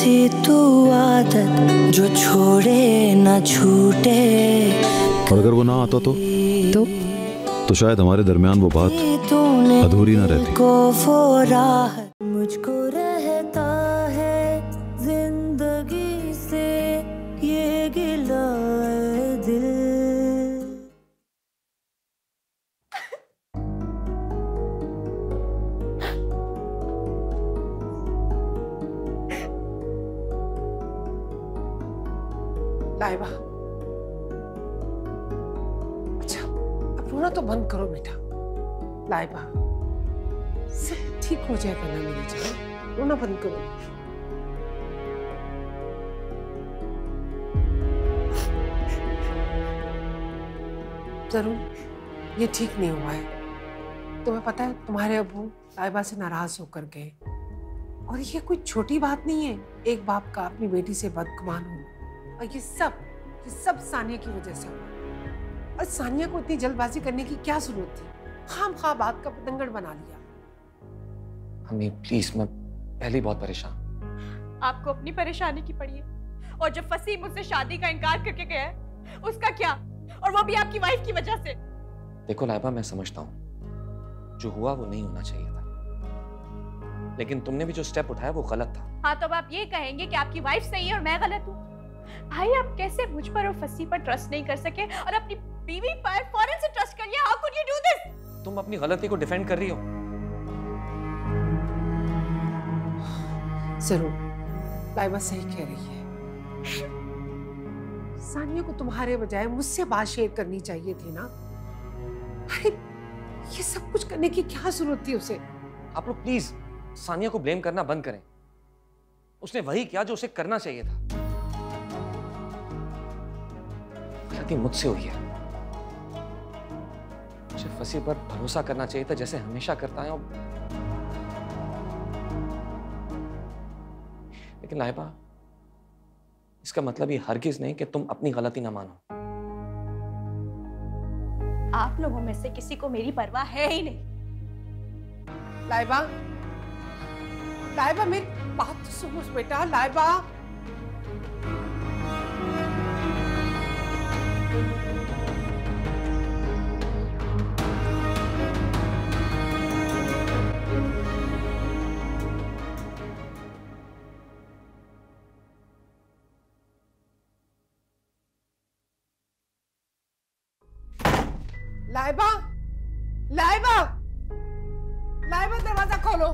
ऐसी तू आदत जो छोड़े ना छूटे। और अगर वो ना आता तो शायद हमारे दरमियान वो बात अधूरी ना रहती। को वो राहत मुझको रहता है जिंदगी से ये गिला दिल। लाइबा, अच्छा अब रोना तो बंद करो बेटा। लाइबा, सब ठीक हो जाएगा ना मेरी जान, रोना बंद करो। जरूर ये ठीक नहीं हुआ है। तुम्हें पता है तुम्हारे अब्बू लाइबा से नाराज होकर गए, और ये कोई छोटी बात नहीं है एक बाप का अपनी बेटी से बदगुमान हो। और ये सब सानिया की वजह से हुआ। और सानिया को इतनी जल्दबाजी करने की क्या जरूरत थी? खामखा बात का पतंगड़ बना लिया। अम्मी प्लीज, मैं पहले ही बहुत परेशान। आपको अपनी परेशानी की पड़ी है, और जब फसी मुझसे शादी का इनकार करके गया है उसका क्या, और वो भी आपकी वाइफ की वजह से। देखो लाइबा, मैं समझता हूँ जो हुआ वो नहीं होना चाहिए था, लेकिन तुमने भी जो स्टेप उठाया वो गलत था। हाँ, तो अब आप ये कहेंगे कि आपकी वाइफ सही है और मैं गलत हूँ? भाई, आप कैसे मुझ पर और फसी पर ट्रस्ट नहीं कर सके और अपनी बीवी पर फौरन से ट्रस्ट कर लिया? How could you do this? तुम अपनी गलती को डिफेंड कर रही हो। जरूर लाइबा सही कह रही है। सानिया को तुम्हारे बजाय मुझसे बात शेयर करनी चाहिए थी ना। अरे ये सब कुछ करने की क्या जरूरत थी उसे? आप लोग प्लीज सानिया को ब्लेम करना बंद करें। उसने वही किया जो उसे करना चाहिए था। गलती मुझसे हुई है। मुझे फसी पर भरोसा करना चाहिए था जैसे हमेशा करता है। लेकिन लाइबा, इसका मतलब ये हरगिज नहीं कि तुम अपनी गलती ना मानो। आप लोगों में से किसी को मेरी परवाह है ही नहीं। लाइबा, लाइबा मेरी बात तो सुनो बेटा। लाइबा, लाइबा, लाइबा, लाइबा दरवाजा खोलो।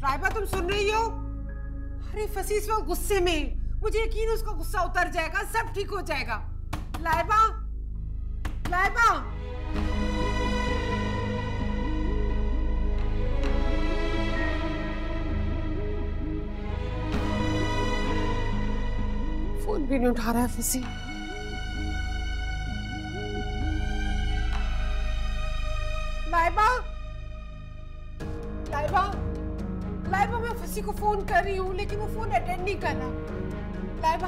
लाइबा, तुम सुन रही हो? अरे फसी इस वक्त गुस्से में, मुझे यकीन है उसका गुस्सा उतर जाएगा, सब ठीक हो जाएगा। लाइबा, लाइबा, फोन भी नहीं उठा रहा है फसी। लाइबा, लाइबा, लाइबा, मैं फसी को फोन कर रही हूँ लेकिन वो फोन अटेंड नहीं कर रहा। लाइबा,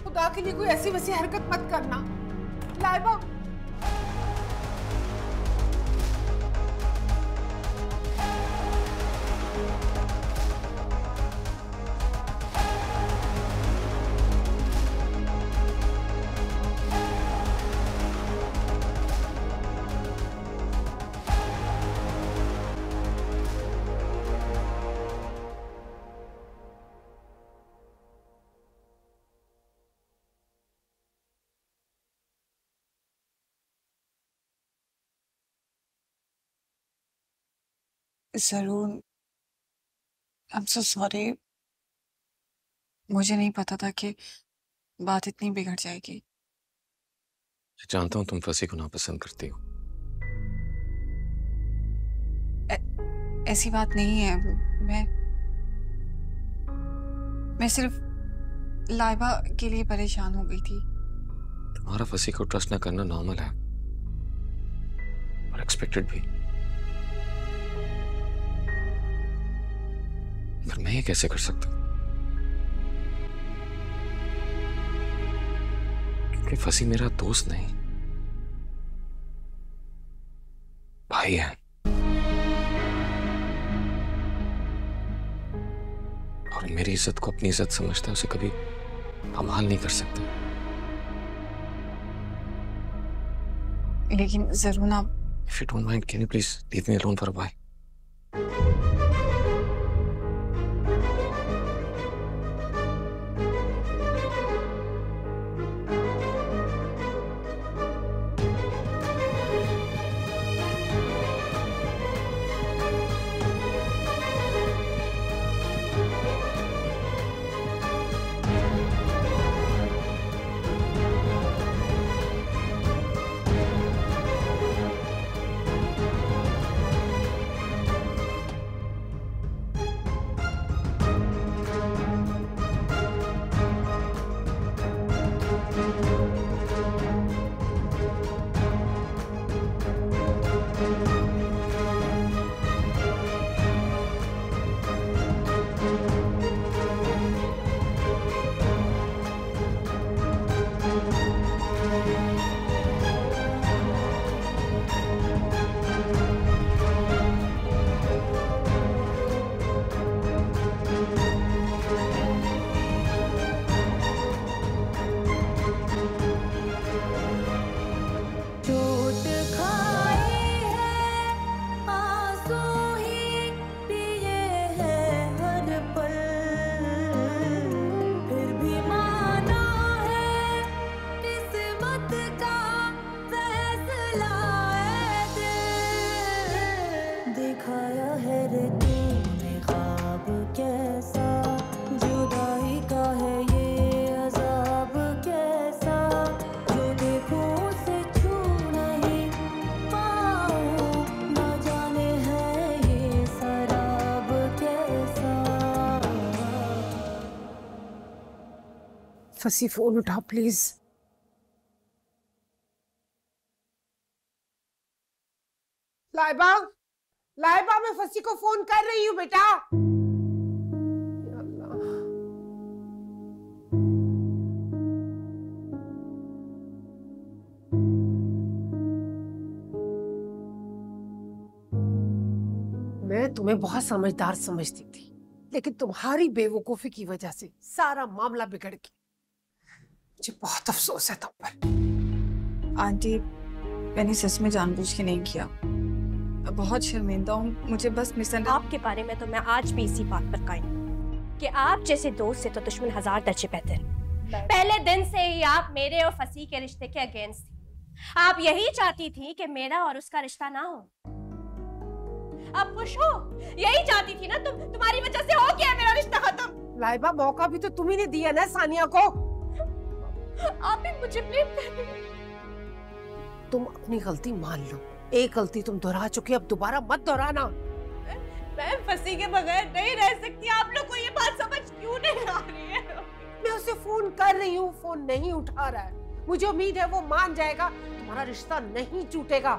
खुदा के लिए कोई ऐसी वैसी हरकत मत करना। लाइबा, जरूर, आई एम सो सॉरी। मुझे नहीं पता था कि बात इतनी बिगड़ जाएगी। जानता हूं तुम फसी को नापसंद करती हो। ऐसी बात नहीं है। मैं सिर्फ लाइबा के लिए परेशान हो गई थी। तुम्हारा फसी को ट्रस्ट ना करना नॉर्मल है और एक्सपेक्टेड भी। पर मैं ये कैसे कर सकता हूं? क्योंकि फसी मेरा दोस्त नहीं, भाई है। और जो मेरी इज्जत को अपनी इज्जत समझता है उसे कभी पामाल नहीं कर सकता। लेकिन जरूर ना। If you don't mind, can you please leave me alone for a while? फसी फोन उठा प्लीज। लाइबा, लाइबा मैं फसी को फोन कर रही हूँ बेटा। मैं तुम्हें बहुत समझदार समझती थी, लेकिन तुम्हारी बेवकूफी की वजह से सारा मामला बिगड़ गया। मुझे बहुत अफसोस है तुम पर। आंटी, मैंने सच में जानबूझ के नहीं किया। बहुत शर्मिंदा हूँ। मुझे बस आपके बारे में तो मैं आज भी इसी बात पर कायम हूँ कि आप जैसे दोस्त से तो दुश्मन 1000 दर्जे बेहतर। पहले दिन से ही आप मेरे और फसी के रिश्ते के अगेंस्ट थी। आप यही चाहती थी कि मेरा और उसका रिश्ता ना हो। आप खुश हो? यही चाहती थी ना तुम। तुम्हारी वजह से हो गया मेरा रिश्ता खत्म। लाइबा, मौका भी तो तुम ही ने दिया ना सानिया को। आप भी मुझे ब्लेम कर रही हो। तुम अपनी गलती मान लो। एक गलती तुम दोहरा चुके, अब दोबारा मत दोहराना। मैं फसी के बगैर नहीं रह सकती। आप लोग को ये बात समझ क्यों नहीं आ रही है? मैं उसे फोन कर रही हूँ, फोन नहीं उठा रहा है। मुझे उम्मीद है वो मान जाएगा, तुम्हारा रिश्ता नहीं टूटेगा।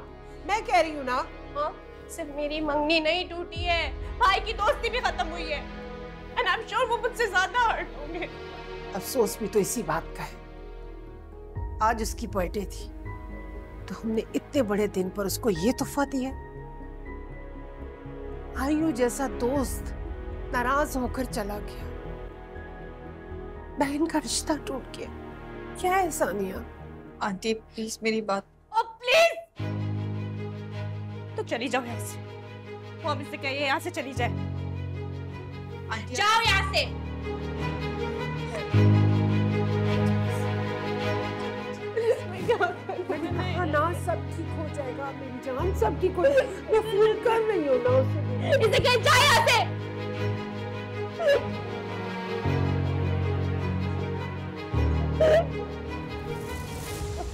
मैं कह रही हूँ ना। हाँ, सिर्फ मेरी मंगनी नहीं टूटी है, भाई की दोस्ती भी खत्म हुई है। And I'm sure वो मुझसे ज्यादा हर्ट होंगे। अफसोस भी तो इसी बात का है। आज उसकी बर्थडे थी तो हमने इतने बड़े दिन पर उसको ये तोहफा दिया। आयु जैसा दोस्त नाराज होकर चला गया। बहन का रिश्ता टूट गया। क्या है सानिया? आंटी प्लीज मेरी बात। ओ प्लीज, तो चली जाओ यहाँ से। वो अब इससे कहिए यहाँ से चली जाए। जाओ यहाँ से। ना सब ठीक हो जाएगा मेरी जान, सब ठीक हो जाएगा। मैं फोन कर रही हूँ ना उसे। इसे कहीं जाए यहाँ से।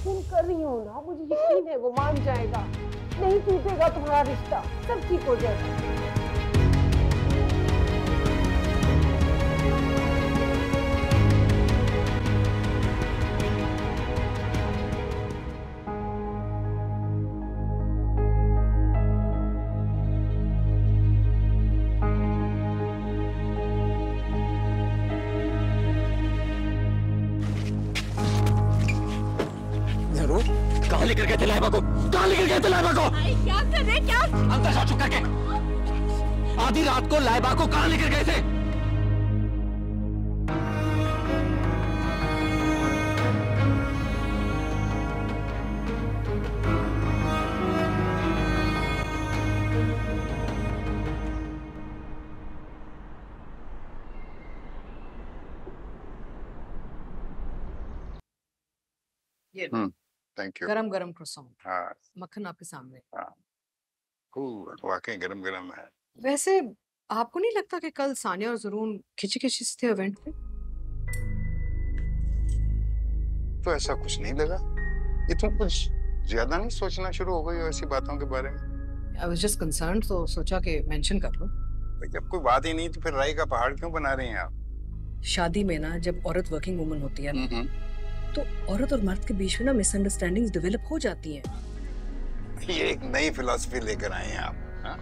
फोन कर रही हूँ ना, मुझे यकीन है वो मान जाएगा। नहीं टूटेगा तुम्हारा रिश्ता, सब ठीक हो जाएगा। कहाँ लेकर गए थे लाइबा को? कहाँ लेकर गए थे लाइबा को? क्या कर रहे? क्या अंदर जा चुप करके। आधी रात को लाइबा को कहाँ लेकर गए थे? ये थैंक यू। गरम गरम croissant, हाँ मक्खन आपके सामने। वाकई गरम गरम है। वैसे आपको नहीं लगता कि कल सानिया और जरून खिंची खिंची थे इवेंट पे? तो ऐसा कुछ नहीं लगा। ये तुम कुछ ज्यादा नहीं सोचना शुरू हो गई हो ऐसी बातों के बारे में? I was just concerned, तो सोचा कि मेंशन कर लो। जब कोई बात ही नहीं तो फिर राई का पहाड़ क्यों बना रही हैं आप? शादी में ना जब औरत वर्किंग वुमन होती है ना, तो औरत और मर्द के बीच में ना मिसअंडरस्टैंडिंग्स डेवलप हो जाती हैं। ये एक नई फिलॉसफी लेकर आए हैं आप। हाँ?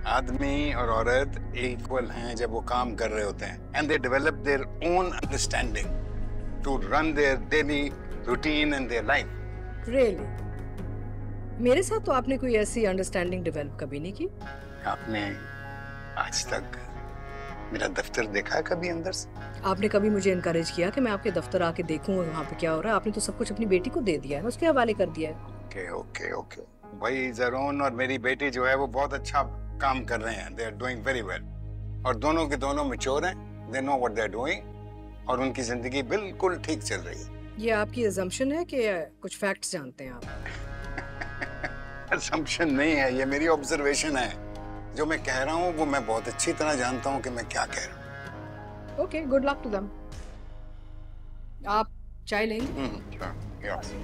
आदमी और औरत इक्वल हैं जब वो काम कर रहे होते हैं and they develop their own understanding to run their daily routine and their life. Really? मेरे साथ तो आपने कोई ऐसी अंडरस्टैंडिंग डेवलप कभी नहीं की। आपने आज तक मेरा दफ्तर देखा है कभी अंदर से? आपने कभी मुझे इनकरेज किया कि मैं आपके दफ्तर आके देखूं वहाँ पे क्या हो रहा है? आपने तो सब कुछ अपनी बेटी को दे दिया है, उसके हवाले कर दिया है। ओके ओके ओके भाई, जरून और मेरी बेटी जो है वो बहुत अच्छा काम कर रहे हैं। They are doing very well और दोनों के दोनों मैच्योर हैं। They know what they are doing और उनकी जिंदगी बिल्कुल ठीक चल रही है। ये आपकी अजम्पशन है कि कुछ फैक्ट्स जानते हैं आप? असम्पशन नहीं है, ये मेरी ऑब्जर्वेशन है। जो मैं कह रहा हूँ वो मैं बहुत अच्छी तरह जानता हूँ कि मैं क्या कह रहा हूँ। Okay, good luck to them. आप चाय लेंगे? यस।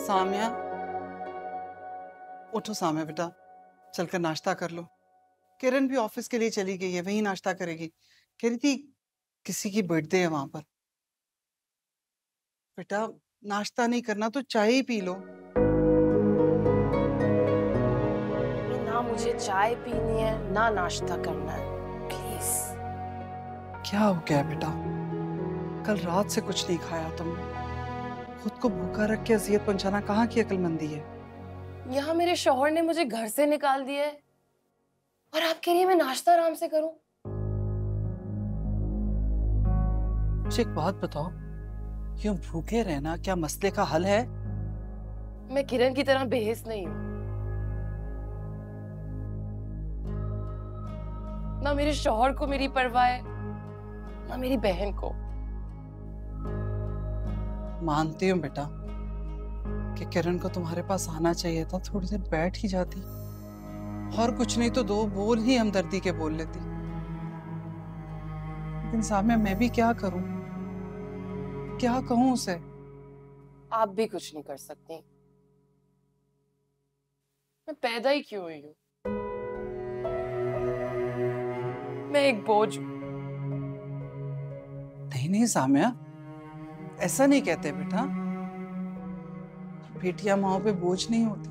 सामिया, उठो सामिया बेटा, चलकर नाश्ता कर लो। किरण भी ऑफिस के लिए चली गई है, वहीं नाश्ता करेगी। कह रही थी किसी की बर्थडे है वहां पर। बेटा नाश्ता नहीं करना तो चाय ही पी लो। ना मुझे चाय पीनी है ना नाश्ता करना है, प्लीज। क्या हो गया बेटा? कल रात से कुछ नहीं खाया तुमने। खुद को भूखा रख के अजियत पहुंचाना कहाँ की अक्लमंदी है? यहाँ मेरे शौहर ने मुझे घर से निकाल दिया है और आप कह रही है मैं नाश्ता आराम से करूं? मुझे एक बात बताओ, यूं भूखे रहना क्या मसले का हल है? मैं किरण की तरह बेहिस नहीं हूं। ना मेरे शौहर को मेरी परवाह है ना मेरी बहन को। मानती हूँ बेटा कि किरण को तुम्हारे पास आना चाहिए था, थोड़ी देर बैठ ही जाती और कुछ नहीं तो 2 बोल ही हमदर्दी के बोल लेती। लेकिन सामने मैं भी क्या करूं, क्या कहूं उसे? आप भी कुछ नहीं कर सकती। मैं पैदा ही क्यों हुई हूं? मैं एक बोझ हूं। नहीं सामिया, ऐसा नहीं कहते बेटा। बेटियां माओ पे बोझ नहीं होती।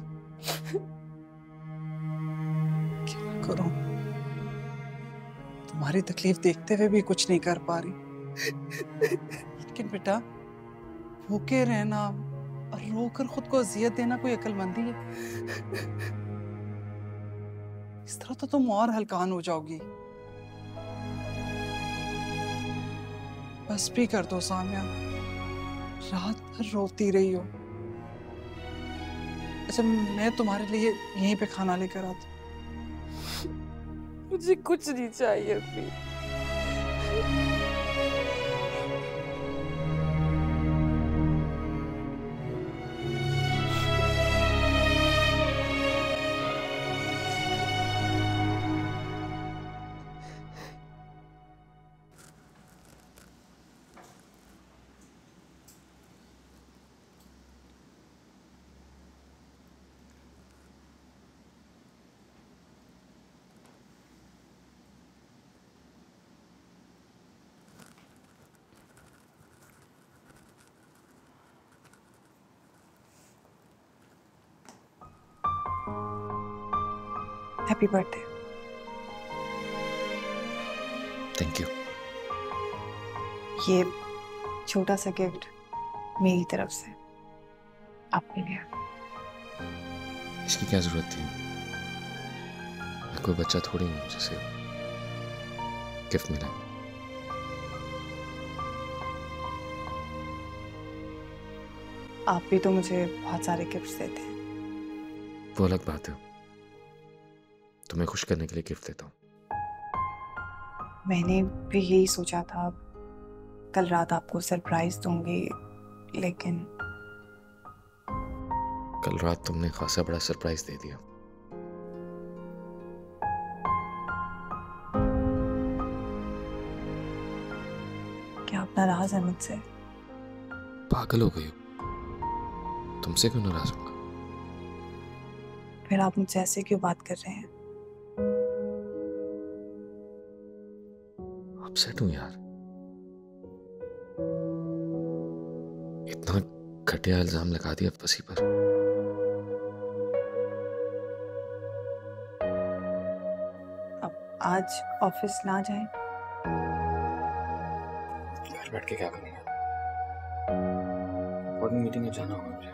क्या करूं, तुम्हारी तकलीफ देखते हुए भी कुछ नहीं कर पा रही। लेकिन बेटा भूखे रहना और रोकर खुद को अजियत देना कोई अक्लमंदी है? इस तरह तो तुम और हलकान हो जाओगी। बस भी कर दो सामिया, रात भर रोती रही हो। अच्छा मैं तुम्हारे लिए यहीं पे खाना लेकर आती। मुझे कुछ नहीं चाहिए अभी। Happy birthday. Thank you. ये छोटा सा गिफ्ट मेरी तरफ से। आपके लिए। इसकी क्या जरूरत थी? मैं कोई बच्चा थोड़ी हूँ जिसे गिफ्ट मिला। आप भी तो मुझे बहुत सारे गिफ्ट्स देते हैं। वो अलग बात है, तुम्हें खुश करने के लिए गिफ्ट देता हूँ। मैंने भी यही सोचा था, कल रात आपको सरप्राइज दूंगी, लेकिन कल रात तुमने खासा बड़ा सरप्राइज दे दिया। क्या आप नाराज हैं मुझसे? पागल हो गई हो? तुमसे क्यों नाराज होगा? फिर आप मुझसे ऐसे क्यों बात कर रहे हैं? अपसेट हूं यार। इतना घटिया इल्जाम लगा दिया फसी पर। अब आज ऑफिस ना जाएं? घर बैठ के क्या करूंगा? इम्पोर्टेंट मीटिंग में जाना होगा मुझे।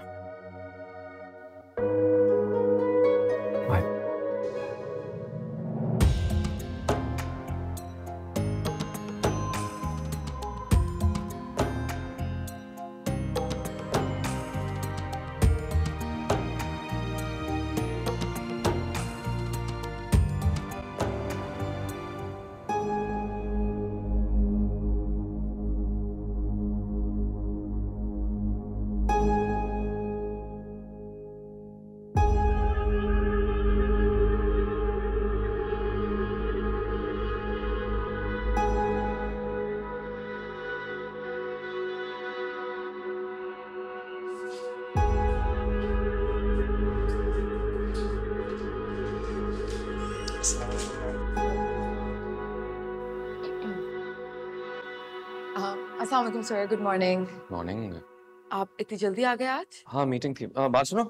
अस्सलाम वालेकुम सर, गुड मॉर्निंग। मॉर्निंग। आप इतनी जल्दी आ गए आज? हाँ मीटिंग थी। बात सुनो,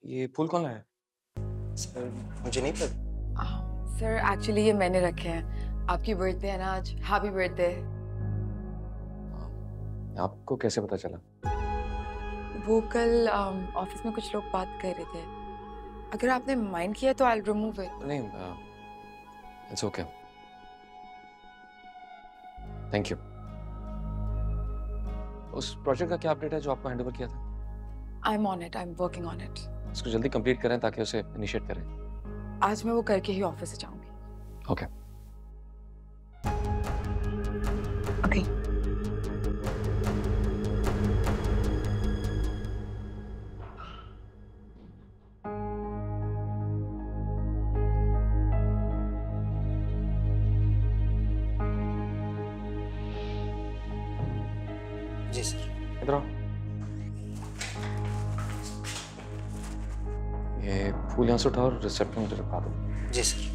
ये फूल कौन लाया? सर मुझे नहीं पता। सर एक्चुअली ये मैंने रखे हैं, आपकी बर्थडे है ना आज, हैप्पी बर्थडे। आपको कैसे पता चला? वो कल ऑफिस में कुछ लोग बात कर रहे थे, अगर आपने माइंड किया तो आई विल रिमूव इट। नहीं, इट्स ओके, थैंक यू। उस प्रोजेक्ट का क्या अपडेट है जो आपको हैंड ओवर किया था? I am on it, I am working on it. इसको जल्दी कंप्लीट करें ताकि उसे इनिशिएट करें। आज मैं वो करके ही ऑफिस से जाऊंगी। ओके। ओके। जी सर। इधर आओ। ये फूल यहाँ से उठाओ और रिसेप्ट में मुझे रखवा दो। जी सर।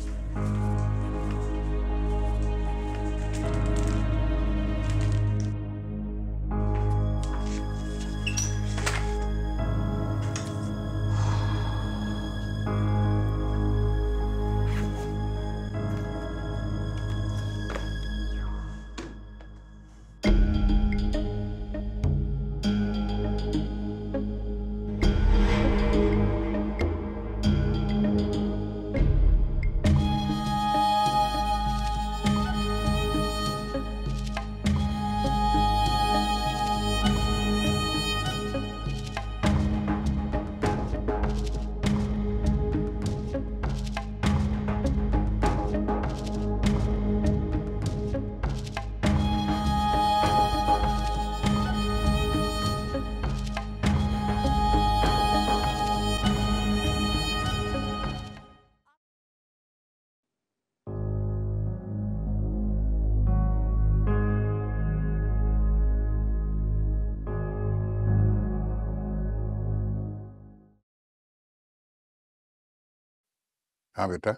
हाँ बेटा,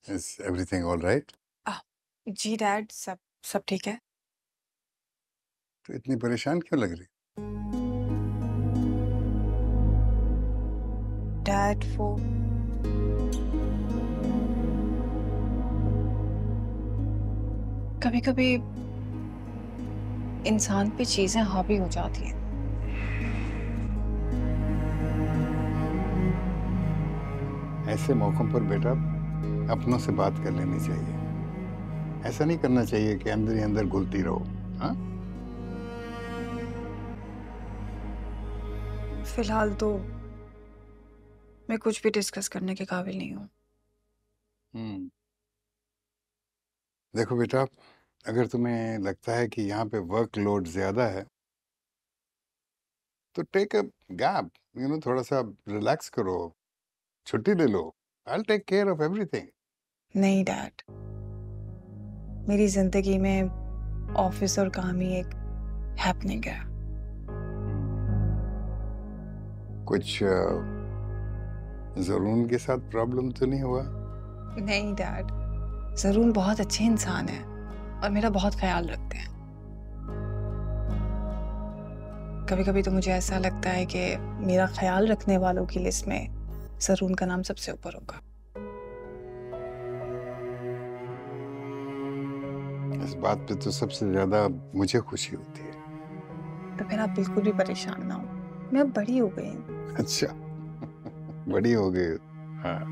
इज एवरीथिंग ऑल राइट? जी डैड, सब ठीक है। तो इतनी परेशान क्यों लग रही? डैड वो कभी कभी इंसान पे चीजें हावी हो जाती हैं। ऐसे मौकों पर बेटा अपनों से बात कर लेनी चाहिए। ऐसा नहीं करना चाहिए कि अंदर ही अंदर घुलती रहो। हाँ? फिलहाल तो मैं कुछ भी डिस्कस करने के काबिल नहीं हूँ। देखो बेटा, अगर तुम्हें लगता है कि यहाँ पे वर्कलोड ज्यादा है तो टेक अ गैप, थोड़ा सा रिलैक्स करो, छुट्टी ले लो। I'll take care of everything. नहीं डैड, मेरी जिंदगी में ऑफिस और काम ही एक हैपनिंग है। कुछ ज़रून के साथ प्रॉब्लम तो नहीं हुआ? नहीं डैड, ज़रून बहुत अच्छे इंसान है और मेरा बहुत ख्याल रखते हैं। कभी कभी तो मुझे ऐसा लगता है कि मेरा ख्याल रखने वालों की लिस्ट में ज़रून का नाम सबसे ऊपर होगा। इस बात पे तो सबसे ज्यादा मुझे खुशी होती है। तो फिर आप बिल्कुल भी परेशान ना हो, मैं अब बड़ी हो गई हूँ। अच्छा, बड़ी हो गई। हाँ,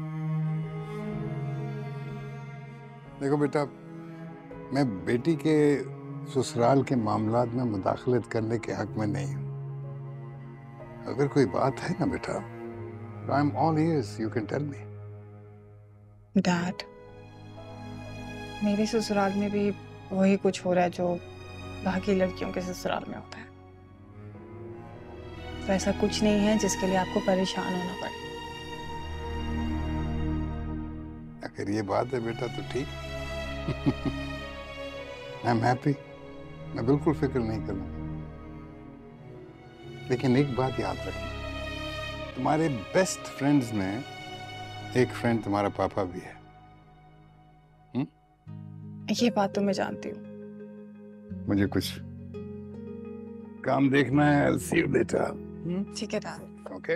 देखो बेटा, मैं बेटी के ससुराल के मामलात में मुदाखलत करने के हक में नहीं हूँ। अगर कोई बात है ना बेटा, I am all ears, you can tell me. Dad, मेरे ससुराल में भी वही कुछ हो रहा है जो बाकी लड़कियों के ससुराल में होता है। तो ऐसा कुछ नहीं है जिसके लिए आपको परेशान होना पड़े। अगर ये बात है बेटा तो ठीक। आई एम हैप्पी, मैं बिल्कुल फिक्र नहीं करूंगा। लेकिन एक बात याद रखना, तुम्हारे बेस्ट फ्रेंड्स में एक फ्रेंड तुम्हारा पापा भी है। ये बात तो मैं जानती हूँ। मुझे कुछ काम देखना है। I'll see you later. ठीक है डैड। ओके।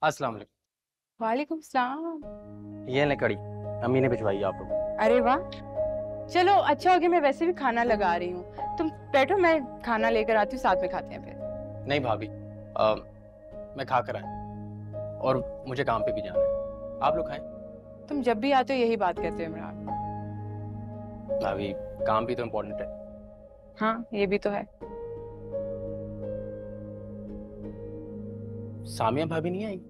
अस्सलाम वालेकुम। वालेकुम सलाम। ये ले कड़ी, अम्मी ने भिजवाई आप लोग। अरे वाह, चलो अच्छा हो गया, मैं वैसे भी खाना लगा रही हूँ। तुम बैठो, मैं खाना लेकर आती हूँ, साथ में खाते हैं फिर। नहीं भाभी, मैं खा कर आया और मुझे काम पे भी जाना है। आप लोग खाएं। तुम जब भी आते हो यही बात कहते हो इमरान। भाभी, काम भी तो इम्पोर्टेंट है। हाँ, ये भी तो है। सामिया भाभी नहीं आई?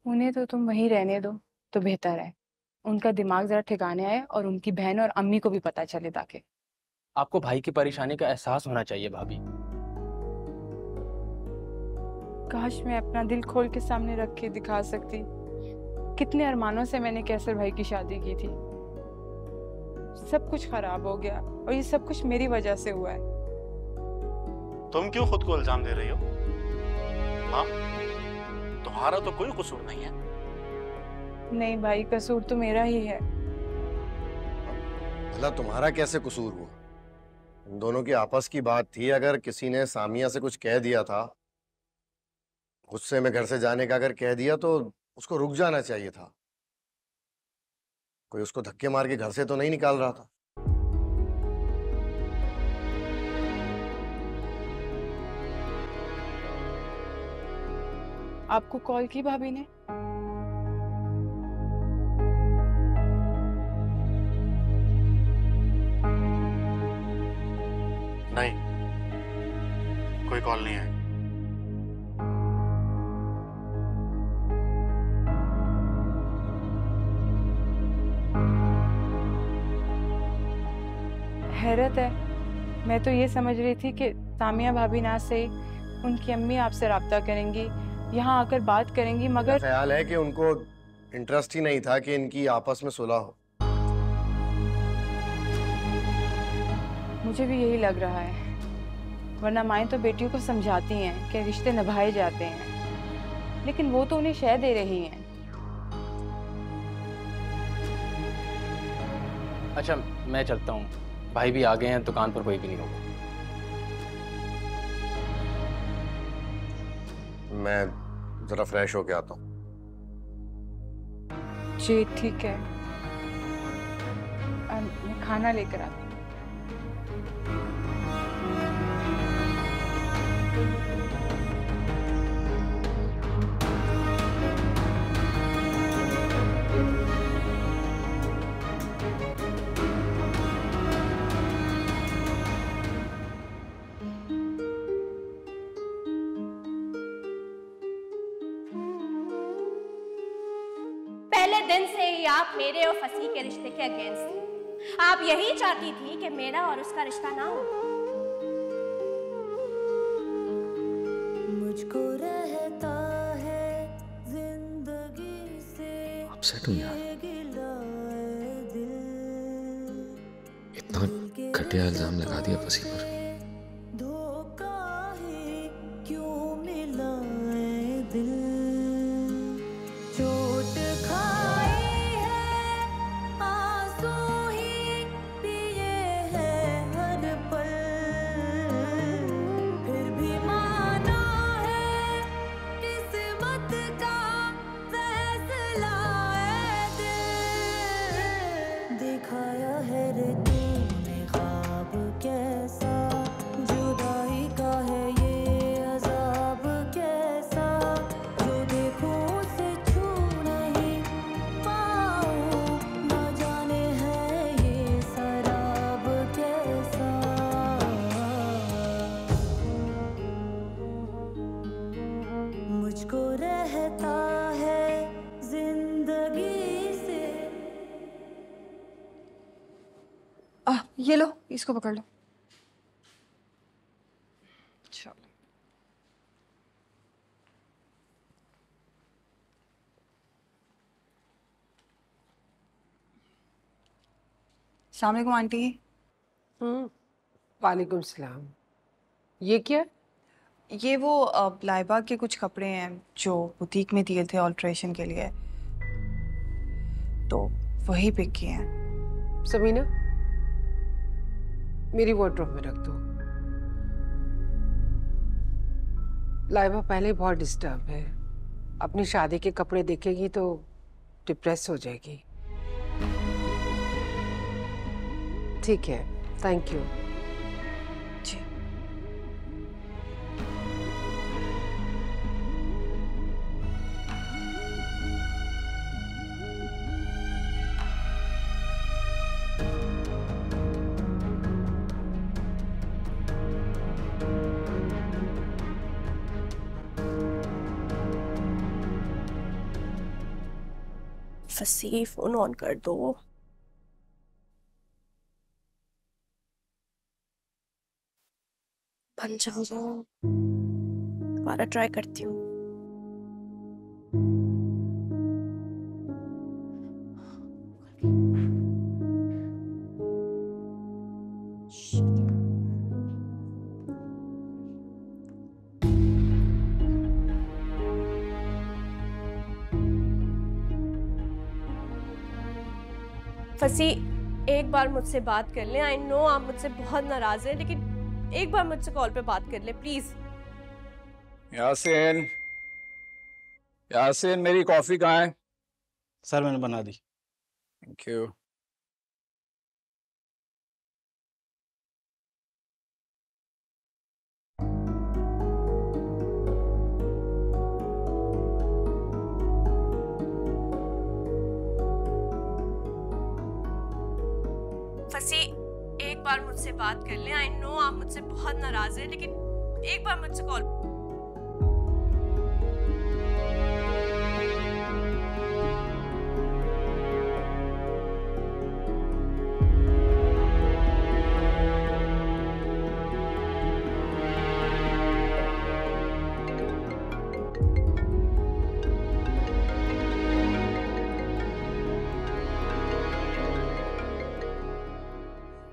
उन्हें तो तुम वहीं रहने दो तो बेहतर है। उनका दिमाग जरा ठिकाने आए और उनकी बहन और अम्मी को भी पता चले ताकि। आपको भाई की परेशानी का एहसास होना चाहिए भाभी। काश मैं अपना दिल खोल के सामने रख के दिखा सकती। कितने अरमानों से मैंने कैसर भाई की शादी की थी, सब कुछ खराब हो गया और ये सब कुछ मेरी वजह से हुआ है। तुम क्यों खुद को इल्जाम दे रही हो? हाँ, तुम्हारा तो कोई कसूर नहीं है। नहीं भाई, कसूर तो मेरा ही है। भला तुम्हारा कैसे कसूर हुआ? उन दोनों की आपस की बात थी। अगर किसी ने सामिया से कुछ कह दिया था, गुस्से में घर से जाने का अगर कह दिया, तो उसको रुक जाना चाहिए था। कोई उसको धक्के मार के घर से तो नहीं निकाल रहा था। आपको कॉल की भाभी ने? नहीं, कोई कॉल नहीं है। हैरत है, मैं तो ये समझ रही थी कि सामिया भाभी ना से उनकी अम्मी आपसे राब्ता करेंगी, यहाँ आकर बात करेंगी, मगर ख्याल है कि उनको इंटरेस्ट ही नहीं था कि इनकी आपस में सुलह हो। मुझे भी यही लग रहा है, वरना माएँ तो बेटियों को समझाती हैं कि रिश्ते निभाए जाते हैं, लेकिन वो तो उन्हें शह दे रही हैं। अच्छा, मैं चलता हूँ, भाई भी आ गए हैं, दुकान पर कोई भी नहीं होगा। मैं जरा फ्रेश होके आता हूँ। जी ठीक है, मैं खाना लेकर आती हूँ। पहले दिन से ही आप मेरे और फसी के रिश्ते के अगेंस्ट थी। आप यही चाहती थी कि मेरा और उसका रिश्ता ना हो। मुझको रहता है जिंदगी से अपसेट हूँ यार, इतना घटिया इल्जाम लगा दिया फसी पर। धोखा ही क्यों मिला है दिल, चोट खाई है आंसू ही पिए हैं हर पल, फिर भी माना है किस्मत का फैसला है दिल, दिखाया है रे तूने ख्वाब कैसा, जुदाई का है ये अजाब कैसा, जो देखूं उसे छू नहीं पाऊं, ना जाने है ये शराब कैसा। मुझको रहता है जिंदगी से। ये लो, इसको पकड़ लो। चलो। अस्सलाम वालेकुम आंटी। वालेकुम सलाम। ये क्या? ये वो लाइबा के कुछ कपड़े हैं जो बुटीक में दिए थे ऑल्ट्रेशन के लिए, तो वही पिक किए हैं। समीना, मेरी वार्डरोब में रख दो। लाइबा पहले बहुत डिस्टर्ब है, अपनी शादी के कपड़े देखेगी तो डिप्रेस हो जाएगी। ठीक है, थैंक यू। जी। फसी, फोन ऑन कर दो। बन जाओ, दोबारा ट्राई करती हूँ। फसी, एक बार मुझसे बात कर ले। आई नो आप मुझसे बहुत नाराज हैं, लेकिन एक बार मुझसे कॉल पे बात कर ले प्लीज। यासीन, यासीन मेरी कॉफी कहाँ है? सर मैंने बना दी। Thank you. फसी एक बार मुझसे बात कर लें। आई नो आप मुझसे बहुत नाराज हैं, लेकिन एक बार मुझसे call.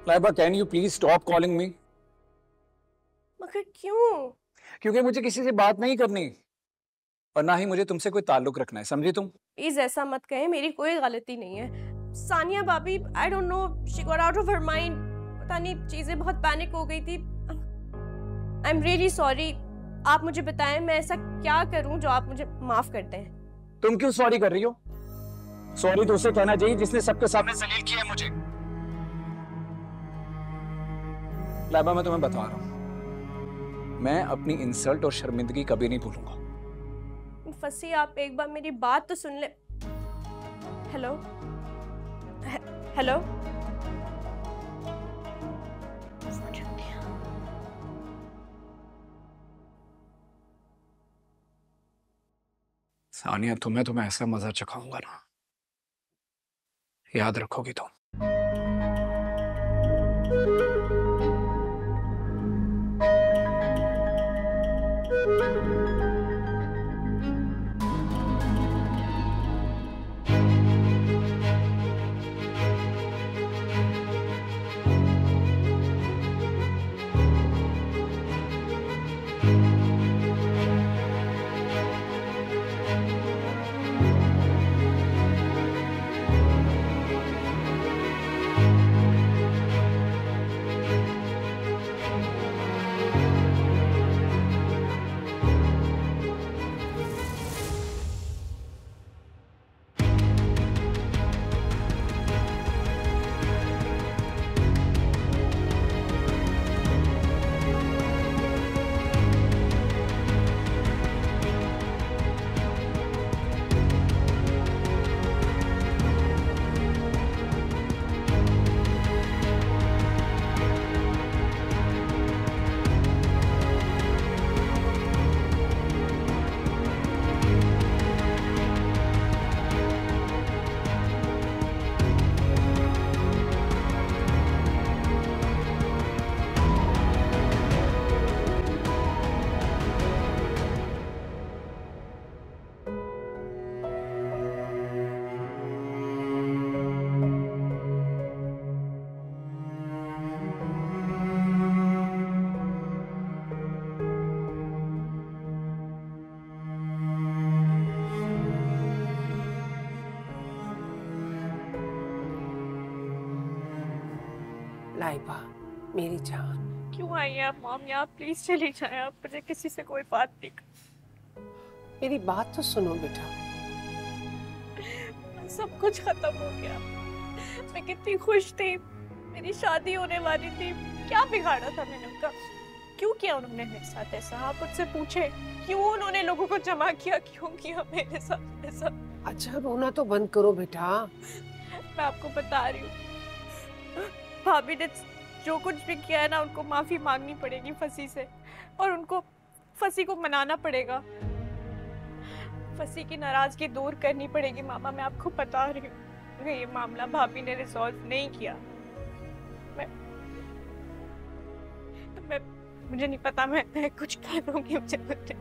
Laiba, can you please stop calling me? मगर क्यों? क्योंकि मुझे किसी से बात नहीं करनी और ना ही मुझे तुमसे कोई ताल्लुक रखना है, समझी तुम? प्लीज ऐसा मत कहें, मेरी कोई गलती नहीं है। सानिया भाभी, I don't know, she got out of her mind. पता नहीं, चीजें बहुत पैनिक हो गई थी। I am really sorry. आप मुझे बताएं मैं ऐसा क्या करूं जो आप मुझे माफ कर दें। तुम क्यों सॉरी कर रही हो? सॉरी तो उसे कहना चाहिए जिसने सबके सामने जलील किया है मुझे। लाइबा, मैं तुम्हें बता रहा हूं, मैं अपनी इंसल्ट और शर्मिंदगी कभी नहीं भूलूंगा। फसी, आप एक बार मेरी बात तो सुन ले। हेलो हेलो, सानिया, तुम्हें ऐसा मजा चखाऊंगा ना, याद रखोगी तुम। लाइबा, मेरी जान, क्यों आई हैं आप मॉम? यहाँ प्लीज चली जाएं आप, मुझे किसी से कोई बात नहीं। मेरी बात तो सुनो बेटा। सब कुछ खत्म हो गया। मैं कितनी खुश थी, मेरी शादी होने वाली थी। क्या बिगाड़ा था मैंने उनका? क्यों किया उन्होंने मेरे साथ ऐसा? आप मुझसे पूछे क्यों उन्होंने लोगों को जमा किया, क्यों किया मेरे साथ ऐसा? अच्छा, रोना तो बंद करो बेटा। मैं आपको बता रही हूँ, भाभी ने जो कुछ भी किया है ना, उनको माफी मांगनी पड़ेगी फसी से, और उनको फसी को मनाना पड़ेगा। फसी की नाराजगी दूर करनी पड़ेगी मामा। मैं आपको बता रही हूँ, ये मामला भाभी ने रिजॉल्व नहीं किया। मुझे नहीं पता, मैं कुछ करूंगी। मुझे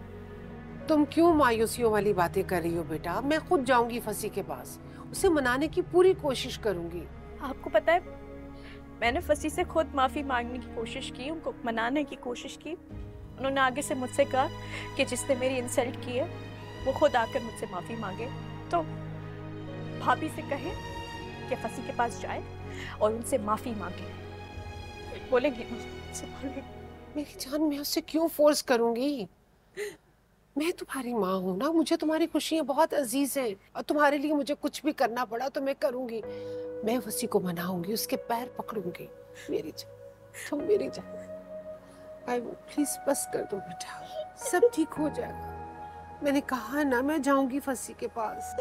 तुम क्यों मायूसियों वाली बातें कर रही हो बेटा? मैं खुद जाऊंगी फसी के पास, उसे मनाने की पूरी कोशिश करूंगी। आपको पता है, मैंने फसी से खुद माफी मांगने की कोशिश की, उनको मनाने की कोशिश की। उन्होंने आगे से मुझसे कहा कि जिसने मेरी इंसल्ट की है वो खुद आकर मुझसे माफी मांगे। तो भाभी से कहे कि फसी के पास जाए और उनसे माफी मांगे। बोलेंगे मुझसे? मेरी जान, मैं उससे क्यों फोर्स करूंगी? मैं तुम्हारी माँ हूँ ना, मुझे तुम्हारी खुशियाँ बहुत अजीज हैं, और तुम्हारे लिए मुझे कुछ भी करना पड़ा तो मैं करूंगी। मैं फसी को मनाऊंगी, उसके पैर पकड़ूंगी। मेरी जान, तुम मेरी जान, प्लीज बस कर दो बेटा, सब ठीक हो जाएगा। मैंने कहा ना, मैं जाऊंगी फसी के पास।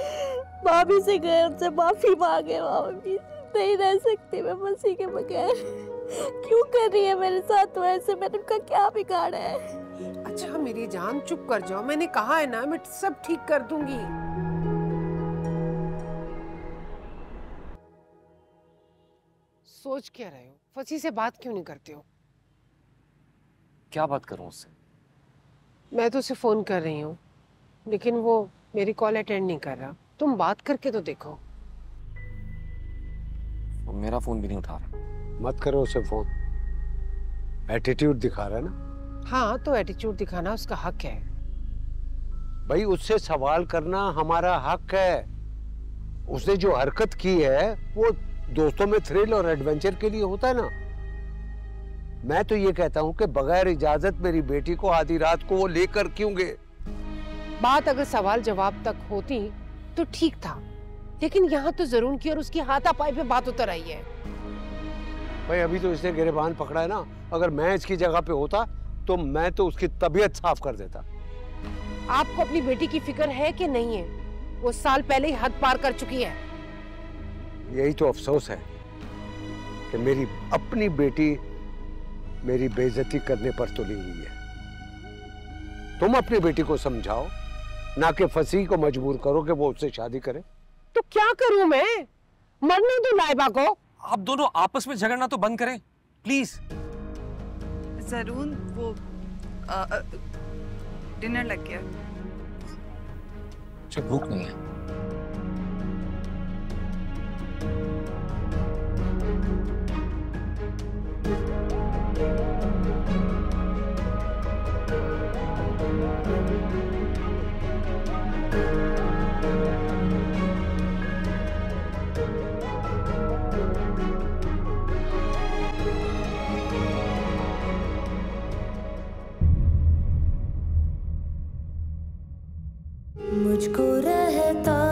भाभी से गए, उनसे माफी मांगे। भाभी से नहीं रह सकती मैं फंसी के बगैर। क्यों कर रही है मेरे साथ तो ऐसे? मैंने उनका क्या बिगाड़ा है? अच्छा मेरी जान चुप कर जाओ, मैंने कहा है ना मैं सब ठीक कर दूंगी। सोच क्या रहे हो? फंसी से बात क्यों नहीं करते हो? क्या बात करूं उससे? मैं तो उसे फोन कर रही हूँ लेकिन वो मेरी कॉल अटेंड नहीं कर रहा। तुम बात करके तो देखो। वो मेरा फोन भी नहीं उठा रहा। मत करो उसे फोन, एटीट्यूड दिखा रहा है ना। हाँ तो एटीट्यूड दिखाना उसका हक है। भाई उससे सवाल करना हमारा हक है। उसने जो हरकत की है वो दोस्तों में थ्रिल और एडवेंचर के लिए होता है ना। मैं तो ये कहता हूँ कि बगैर इजाजत मेरी बेटी को आधी रात को वो लेकर क्यों गए? बात अगर सवाल जवाब तक होती तो ठीक था, लेकिन यहाँ तो जरूर की और उसकी हाथापाई पे बात उतर आई है। भाई अभी तो इसने गिरेबान पकड़ा है ना, अगर मैं इसकी जगह पे होता तो मैं तो उसकी तबीयत साफ कर देता। आपको अपनी बेटी की फिक्र है कि नहीं है? वो साल पहले ही हद पार कर चुकी है। यही तो अफसोस है कि मेरी अपनी बेटी मेरी बेइज्जती करने पर तुली हुई है। तुम अपनी बेटी को समझाओ, ना कि फसी को मजबूर करो कि वो उससे शादी करे। तो क्या करूं मैं? मरने दो लाइबा को। आप दोनों आपस में झगड़ना तो बंद करें प्लीज। जरूर वो डिनर लग गया। मुझे भूख नहीं है। मुझको रहता